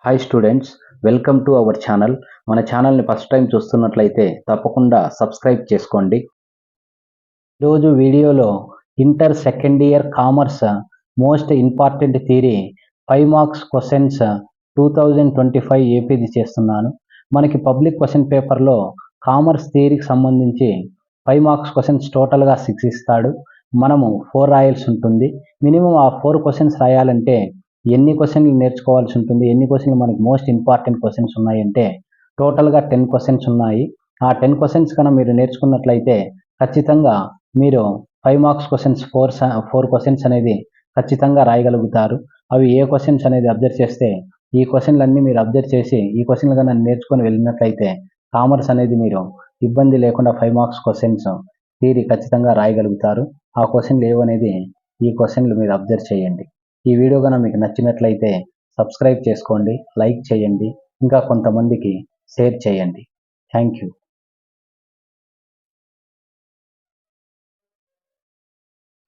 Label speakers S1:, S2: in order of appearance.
S1: Hi students, welcome to our channel. మన ఛానల్ని first time చూస్తున్నట్లయితే తప్పకుండా సబ్స్క్రైబ్ చేసుకోండి. ఈరోజు వీడియోలో inter second year commerce most important theory 5 marks questions 2025 ఏపీది చేస్తున్నాను. మనకి పబ్లిక్ క్వశ్చన్ పేపర్లో కామర్స్ థియరీకి సంబంధించి 5 మార్క్స్ క్వశ్చన్స్ టోటల్గా 6 ఇస్తాడు. మనము 4 రాయాల్సి ఉంటుంది. మినిమం ఆ 4 క్వశ్చన్స్ రాయాలంటే ఎన్ని క్వశ్చన్లు నేర్చుకోవాల్సి ఉంటుంది, ఎన్ని క్వశ్చన్లు మనకి మోస్ట్ ఇంపార్టెంట్ క్వశ్చన్స్ ఉన్నాయంటే టోటల్గా 10 క్వశ్చన్స్ ఉన్నాయి. ఆ 10 క్వశ్చన్స్ కన్నా మీరు నేర్చుకున్నట్లయితే ఖచ్చితంగా మీరు 5 మార్క్స్ క్వశ్చన్స్ 4 క్వశ్చన్స్ అనేది ఖచ్చితంగా రాయగలుగుతారు. అవి ఏ క్వశ్చన్స్ అనేది అబ్జర్వ్ చేస్తే ఈ క్వశ్చన్లన్నీ మీరు అబ్జర్వ్ చేసి ఈ క్వశ్చన్లు కన్నా నేర్చుకొని వెళ్ళినట్లయితే కామర్స్ అనేది మీరు ఇబ్బంది లేకుండా 5 మార్క్స్ క్వశ్చన్స్ థియరీ ఖచ్చితంగా రాయగలుగుతారు. ఆ క్వశ్చన్లు ఏవనేది ఈ క్వశ్చన్లు మీరు అబ్జర్వ్ చేయండి. ఈ వీడియో కనుక మీకు నచ్చినట్లయితే సబ్స్క్రైబ్ చేసుకోండి, లైక్ చేయండి, ఇంకా కొంతమందికి షేర్ చేయండి. Thank you.